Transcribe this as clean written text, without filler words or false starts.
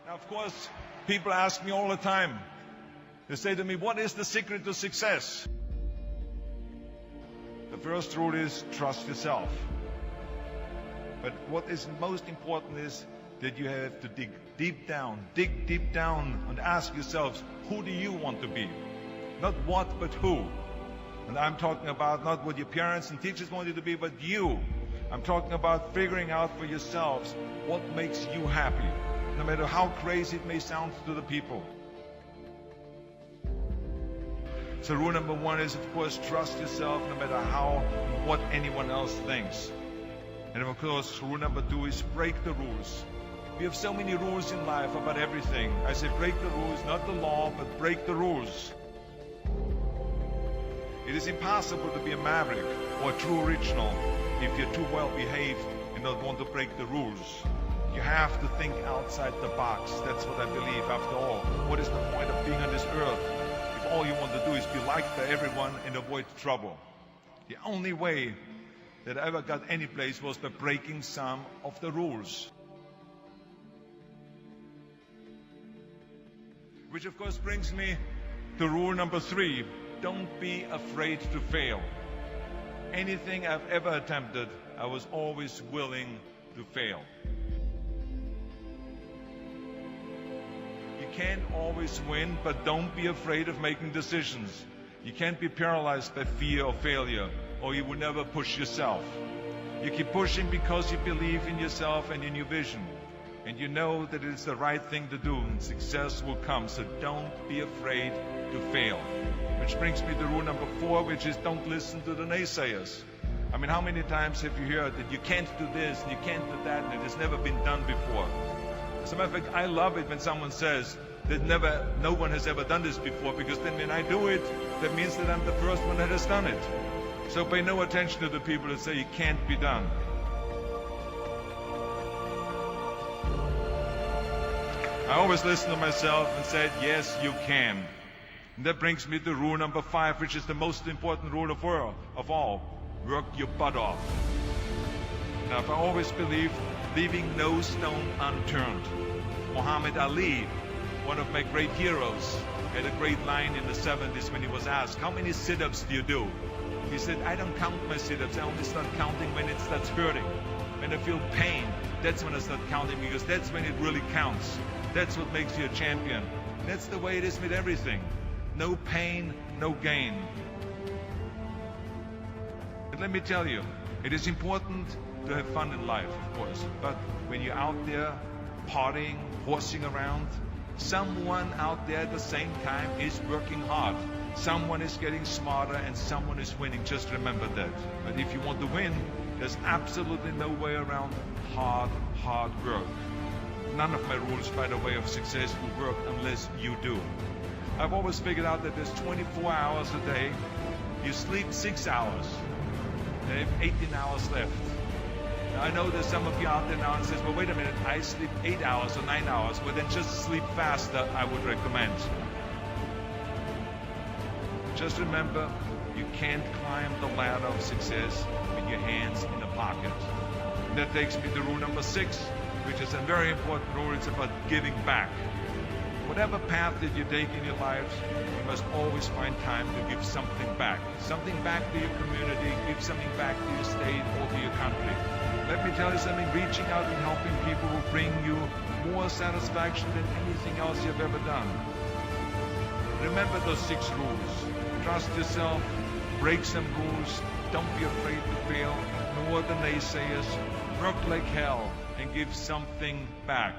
Now, of course, people ask me all the time. They say to me, what is the secret to success? The first rule is trust yourself. But what is most important is that you have to dig deep down and ask yourselves, who do you want to be? Not what, but who. And I'm talking about not what your parents and teachers want you to be, but you. I'm talking about figuring out for yourselves what makes you happy, no matter how crazy it may sound to the people. So rule number one is, of course, trust yourself no matter what anyone else thinks. And of course, rule number two is break the rules. We have so many rules in life about everything. I say break the rules, not the law, but break the rules. It is impossible to be a maverick or a true original if you're too well behaved and don't want to break the rules. You have to think outside the box. That's what I believe. After all, what is the point of being on this earth if all you want to do is be liked by everyone and avoid trouble? The only way that I ever got any place was by breaking some of the rules. Which of course brings me to rule number three. Don't be afraid to fail. Anything I've ever attempted, I was always willing to fail. You can't always win, but don't be afraid of making decisions. You can't be paralyzed by fear of failure, or you will never push yourself. You keep pushing because you believe in yourself and in your vision. And you know that it's the right thing to do, and success will come. So don't be afraid to fail. Which brings me to rule number four, which is don't listen to the naysayers. I mean, how many times have you heard that you can't do this, and you can't do that, and it has never been done before? As a matter of fact, I love it when someone says that no one has ever done this before, because then when I do it, that means that I'm the first one that has done it. So pay no attention to the people that say it can't be done. I always listen to myself and said, yes, you can. And that brings me to rule number five, which is the most important rule of all. Work your butt off. Now, I've always believed leaving no stone unturned. Muhammad Ali, one of my great heroes, had a great line in the 70s when he was asked, how many sit-ups do you do? He said, I don't count my sit-ups. I only start counting when it starts hurting. When I feel pain, that's when I start counting, because that's when it really counts. That's what makes you a champion. That's the way it is with everything. No pain, no gain. But let me tell you, it is important to have fun in life, of course. But when you're out there partying, horsing around, someone out there at the same time is working hard. Someone is getting smarter and someone is winning. Just remember that. But if you want to win, there's absolutely no way around hard work. None of my rules, by the way, of success will work unless you do. I've always figured out that there's 24 hours a day. You sleep 6 hours. You have 18 hours left. Now, I know there's some of you out there now and says, well, wait a minute, I sleep 8 hours or 9 hours. Well, then just sleep faster, I would recommend. Just remember, you can't climb the ladder of success with your hands in the pocket. And that takes me to rule number 6, which is a very important rule. It's about giving back. Whatever path that you take in your lives, you must always find time to give something back. Something back to your community, give something back to your state or to your country. Let me tell you something, reaching out and helping people will bring you more satisfaction than anything else you've ever done. Remember those 6 rules. Trust yourself, break some rules, don't be afraid to fail, ignore the naysayers, work like hell, and give something back.